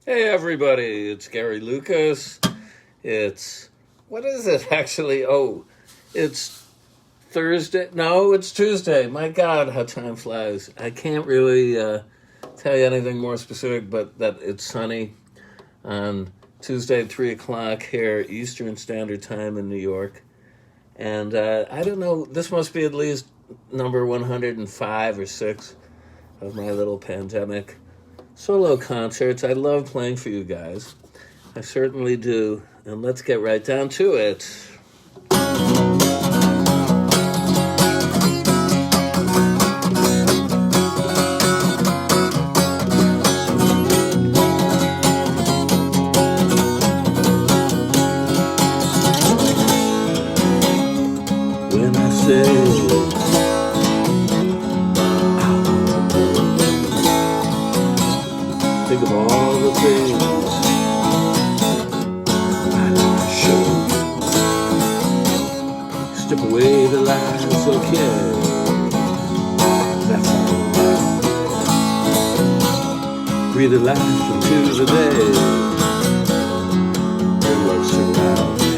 Hey everybody, it's Gary Lucas. It's, what is it actually? Oh, it's Thursday. No, it's Tuesday. My God, how time flies. I can't really tell you anything more specific, but that it's sunny on Tuesday at 3 o'clock here, Eastern Standard Time in New York. And I don't know, this must be at least number 105 or 6 of my little pandemic solo concerts. I love playing for you guys. I certainly do. And let's get right down to it. When I say think of all the things I like to show you. Strip away the lies, okay. That's alright. Breathe the life into the day. Your love surrounds me.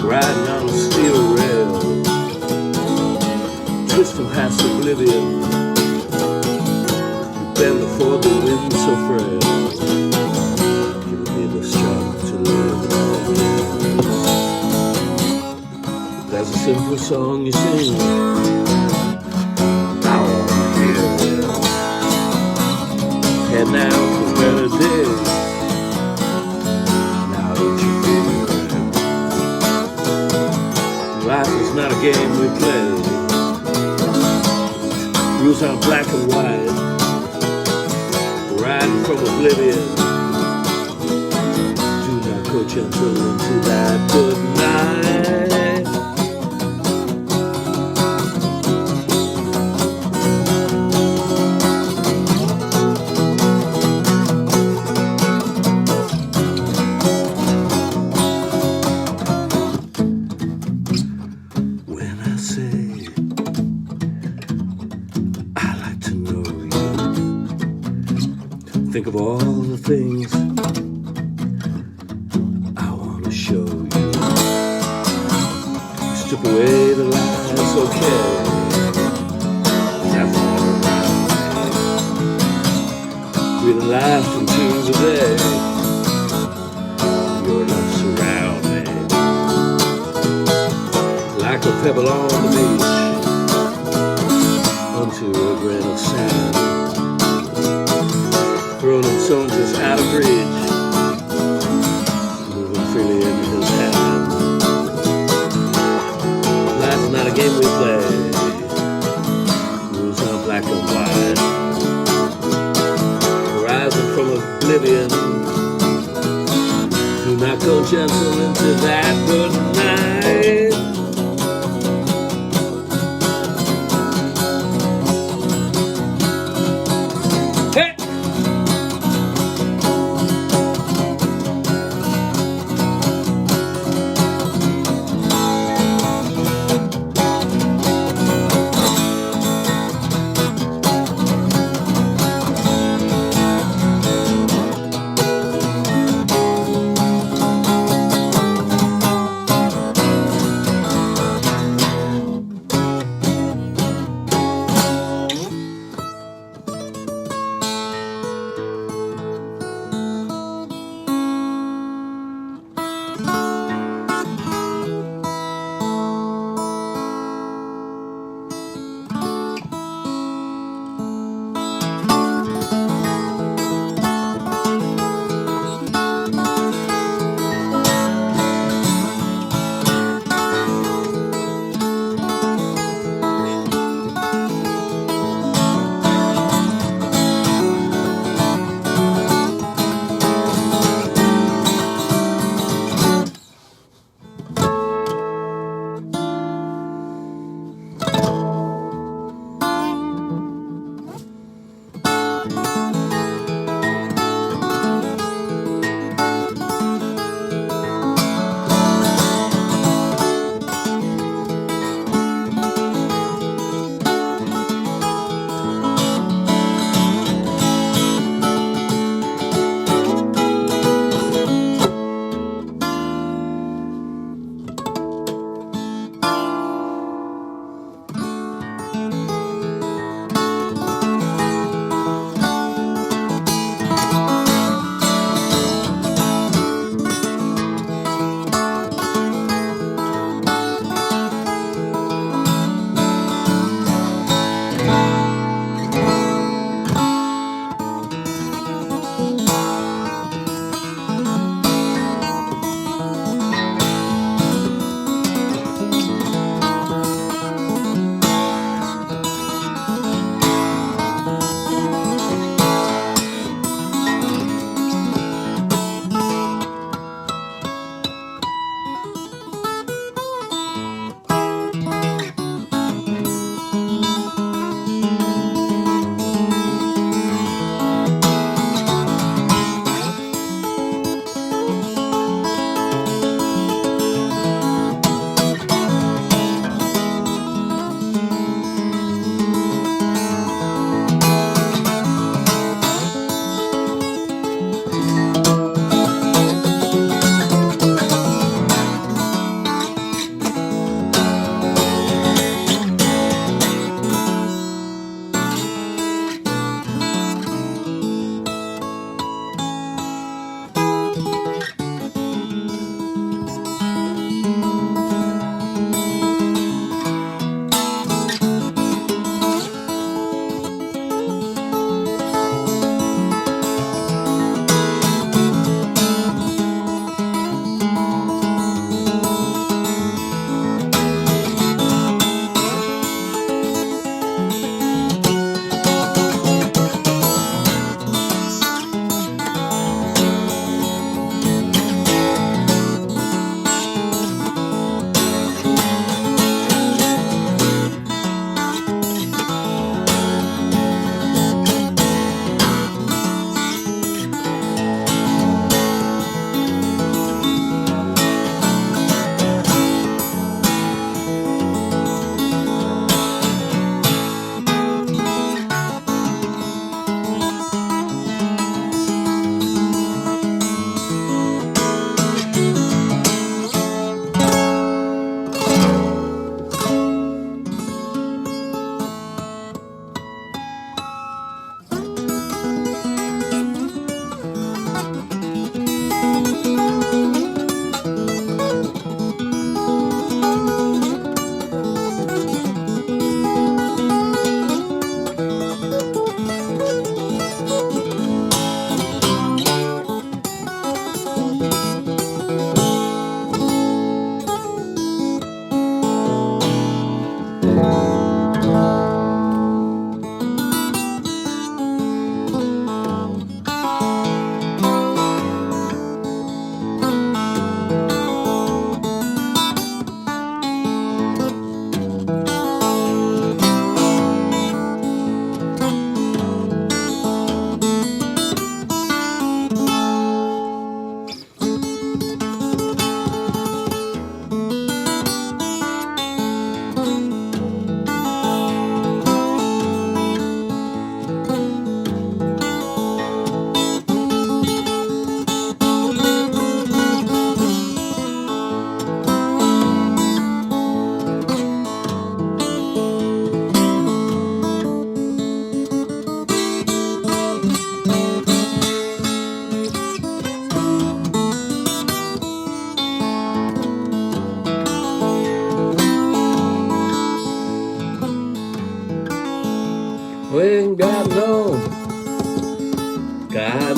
Riding on a steel rail, twisting past oblivion. Bend before the wind so frail. Give me the strength to live. There's a simple song you sing. Now I'm here. Head now for better days. Now don't you feel it? Life is not a game we play. Rules are black and white. Riding from oblivion. Do not go gentle into that good night. When I say I like to know you, think of all the things I want to show you. Strip away the lies, okay. That's alright. Breathe life into the day. Your love surround me like a pebble on the beach onto a grain of sand. Thrown in soldiers out of reach, moving freely in his hand. Life's not a game we play. Rules are black and white. Rising from oblivion. Do not go gentle into that good night. Hey!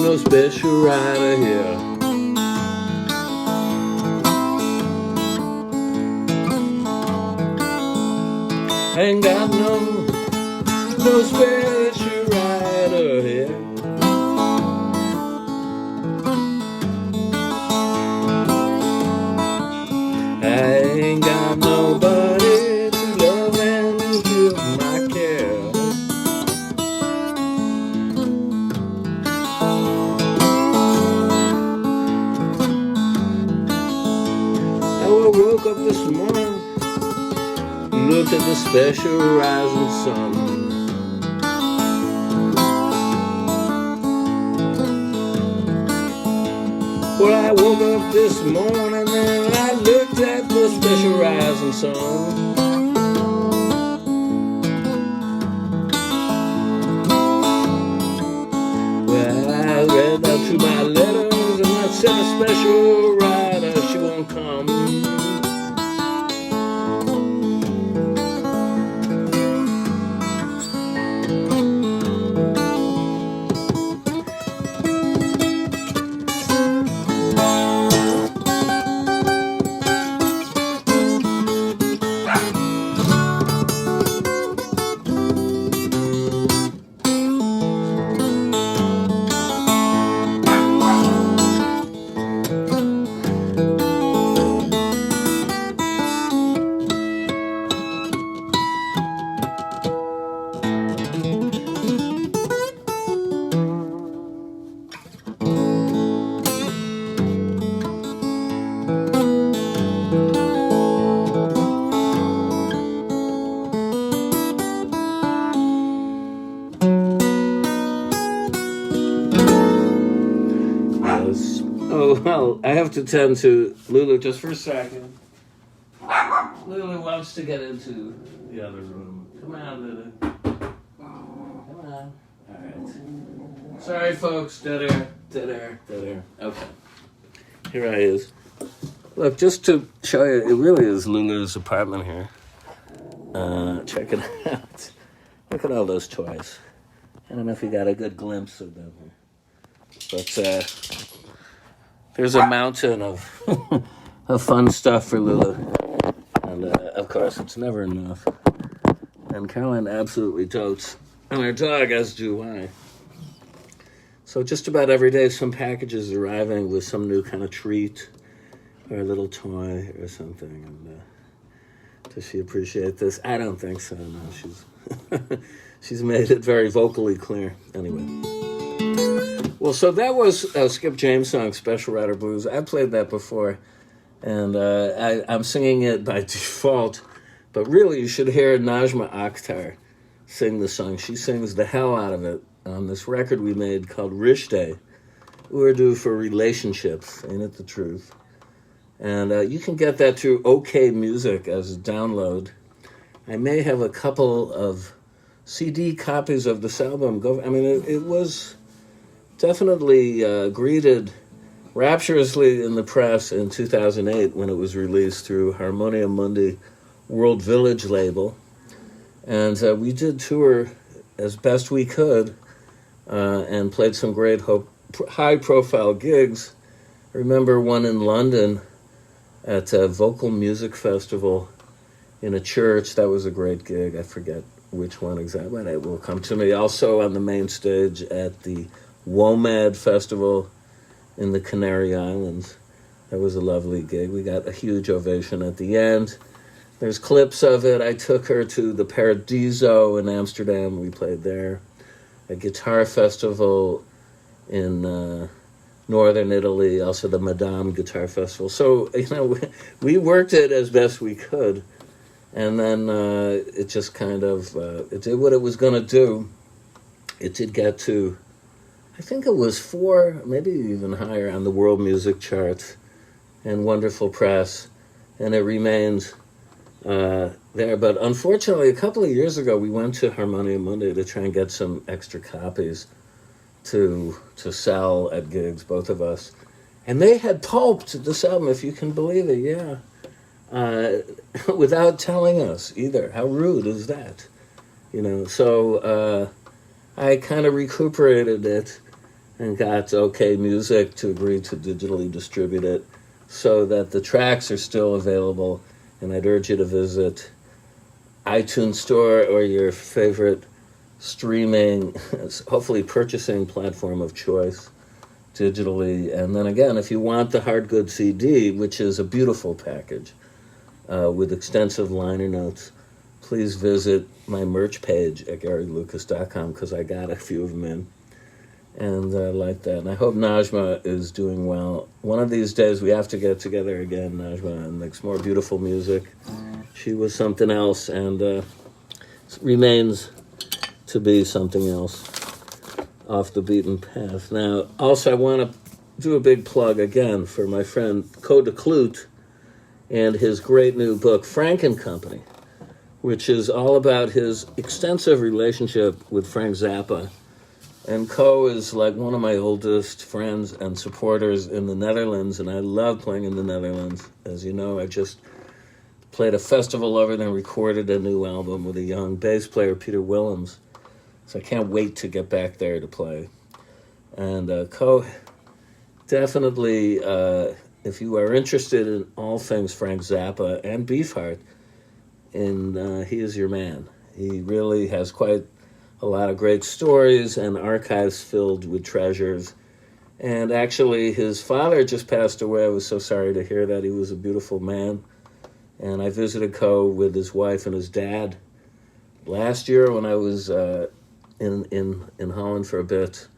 no special rider here. Ain't got no special rider here. I ain't got nobody to love and give my care. I woke up this morning, looked at the special rising sun. Well, I woke up this morning and I looked at the special rising sun. Well, I read out to my letters and I said a special rider, she won't come. Oh, well, I have to tend to Lulu just for a second. Lulu wants to get into the other room. Come on, Lulu. Come on. All right. Sorry, folks. Dead air. Okay. Here I is. Look, just to show you, it really is Lulu's apartment here. Check it out. Look at all those toys. I don't know if you got a good glimpse of them here. But, there's a mountain of of fun stuff for Lulu. And, of course, it's never enough. And Caroline absolutely dotes on her dog, as do I. So just about every day, some package is arriving with some new kind of treat or a little toy or something. And does she appreciate this? I don't think so, no. She's made it very vocally clear. Anyway. Well, so that was Skip James' song, Special Rider Blues. I played that before, and I'm singing it by default, but really you should hear Najma Akhtar sing the song. She sings the hell out of it on this record we made called Rishte, Urdu for relationships, ain't it the truth? And you can get that through OK Music as a download. I may have a couple of CD copies of this album. It was definitely greeted rapturously in the press in 2008 when it was released through Harmonia Mundi World Village label. And we did tour as best we could and played some great high-profile gigs. I remember one in London at a Vocal Music Festival in a church. That was a great gig. I forget which one exactly, but it will come to me. Also on the main stage at the WOMAD Festival in the Canary Islands. That was a lovely gig. We got a huge ovation at the end. There's clips of it. I took her to the Paradiso in Amsterdam. We played there. A guitar festival in northern Italy, also the Madame Guitar Festival. So, we worked it as best we could. And then it just kind of, it did what it was going to do. It did get to, I think it was 4, maybe even higher on the world music charts and wonderful press. And it remains there. But unfortunately, a couple of years ago, we went to Harmonia Mundi to try and get some extra copies to sell at gigs, both of us. And they had pulped this album, if you can believe it, yeah. Without telling us either. How rude is that? So I kind of recuperated it and got OK Music to agree to digitally distribute it so that the tracks are still available. And I'd urge you to visit iTunes Store or your favorite streaming, hopefully purchasing platform of choice digitally. And then again, if you want the hard good CD, which is a beautiful package with extensive liner notes, please visit my merch page at GaryLucas.com because I got a few of them in. And I like that. And I hope Najma is doing well. One of these days we have to get together again, Najma, and make some more beautiful music. She was something else and remains to be something else off the beaten path. Now, also I want to do a big plug again for my friend Ko de Kloot and his great new book, Frank and Company, which is all about his extensive relationship with Frank Zappa. And Ko is like one of my oldest friends and supporters in the Netherlands, and I love playing in the Netherlands. As you know, I just played a festival over there and recorded a new album with a young bass player, Peter Willems. So I can't wait to get back there to play. And Ko, definitely, if you are interested in all things Frank Zappa and Beefheart, he is your man. He really has quite a lot of great stories and archives filled with treasures. And actually, his father just passed away. I was so sorry to hear that. He was a beautiful man. And I visited Ko with his wife and his dad last year when I was in Holland for a bit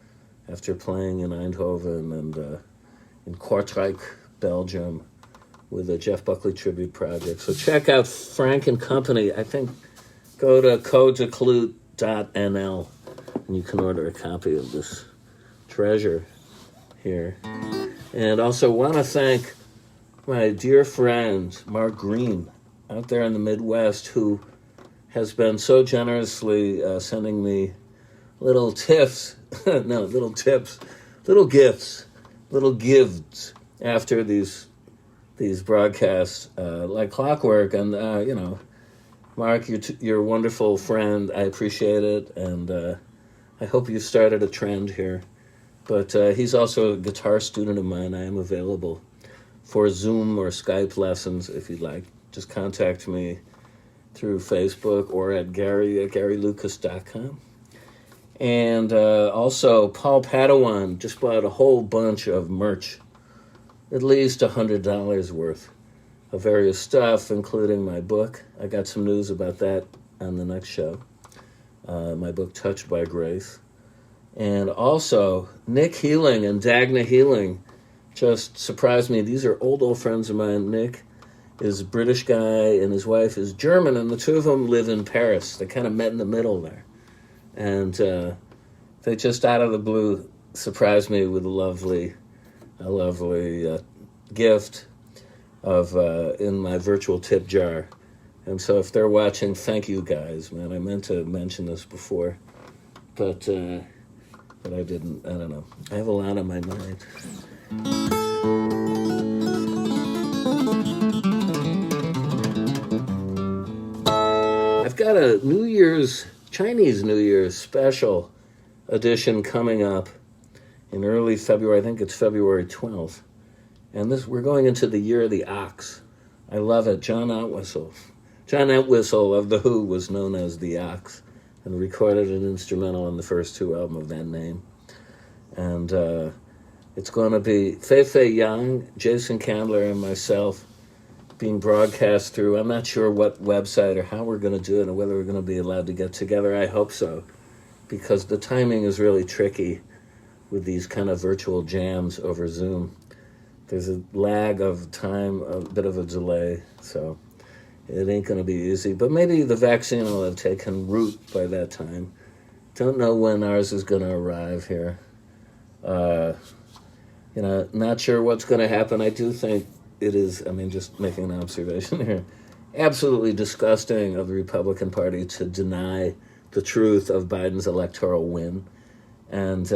after playing in Eindhoven and in Kortrijk, Belgium, with a Jeff Buckley tribute project. So check out Frank and Company. I think go to kodekloot.nl and you can order a copy of this treasure here. And also want to thank my dear friend Mark Green out there in the Midwest, who has been so generously sending me little gifts after these broadcasts like clockwork. And Mark, you're a wonderful friend. I appreciate it, and I hope you started a trend here. But he's also a guitar student of mine. I am available for Zoom or Skype lessons if you'd like. Just contact me through Facebook or at GaryLucas.com. And also, Paul Padawan just bought a whole bunch of merch, at least $100 worth of various stuff, including my book. I got some news about that on the next show. My book, Touched by Grace. And also, Nick Healing and Dagna Healing just surprised me. These are old friends of mine. Nick is a British guy, and his wife is German, and the two of them live in Paris. They kind of met in the middle there. And they just out of the blue surprised me with a lovely gift of in my virtual tip jar. And so if they're watching, thank you guys, man. I meant to mention this before, but I didn't. I don't know. I have a lot on my mind. I've got a Chinese New Year's special edition coming up in early February. I think it's February 12th. And we're going into the year of the ox. I love it. John Entwistle of The Who was known as the Ox and recorded an instrumental on the first two albums of that name. And it's going to be Fei Yang, Jason Candler, and myself being broadcast through, I'm not sure what website or how we're going to do it and whether we're going to be allowed to get together. I hope so, because the timing is really tricky with these kind of virtual jams over Zoom. There's a lag of time, a bit of a delay, so it ain't going to be easy. But maybe the vaccine will have taken root by that time. Don't know when ours is going to arrive here. Not sure what's going to happen. I do think it is, just making an observation here, absolutely disgusting of the Republican Party to deny the truth of Biden's electoral win. And,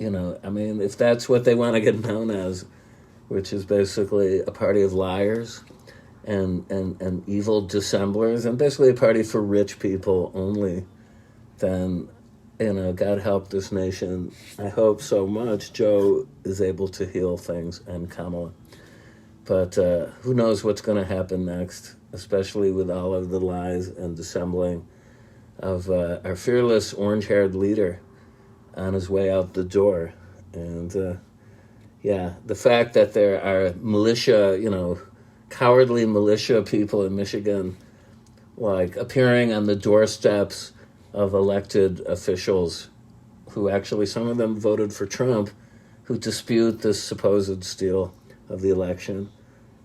if that's what they want to get known as, which is basically a party of liars and evil dissemblers, and basically a party for rich people only, then God help this nation. I hope so much Joe is able to heal things, and Kamala. But who knows what's going to happen next, especially with all of the lies and dissembling of our fearless orange-haired leader on his way out the door. And yeah, the fact that there are militia, cowardly militia people in Michigan, like appearing on the doorsteps of elected officials who actually, some of them voted for Trump, who dispute this supposed steal of the election,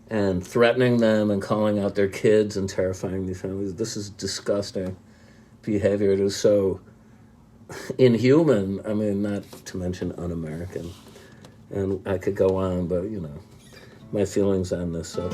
and threatening them and calling out their kids and terrifying these families. This is disgusting behavior. It is so inhuman. I mean, not to mention un-American. And I could go on, but, my feelings on this. So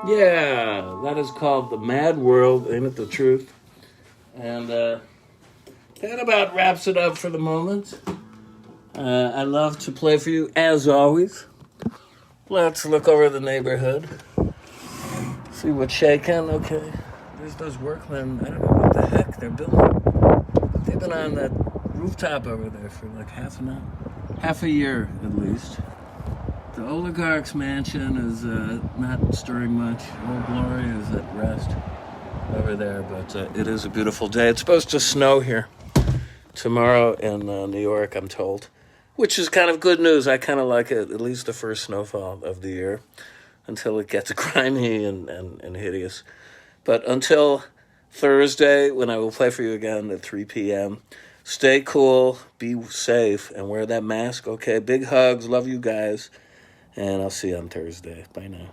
Yeah, that is called The Mad World, ain't it the truth? And that about wraps it up for the moment. I love to play for you, as always. Let's look over the neighborhood. See what's shaking. Okay. There's those workmen. I don't know what the heck they're building. They've been on that rooftop over there for like half a year at least. The oligarch's mansion is not stirring much. Old Glory is at rest over there, but it is a beautiful day. It's supposed to snow here tomorrow in New York, I'm told, which is kind of good news. I kind of like it, at least the first snowfall of the year, until it gets grimy and hideous. But until Thursday, when I will play for you again at 3 p.m., stay cool, be safe, and wear that mask, okay? Big hugs, love you guys, and I'll see you on Thursday. Bye now.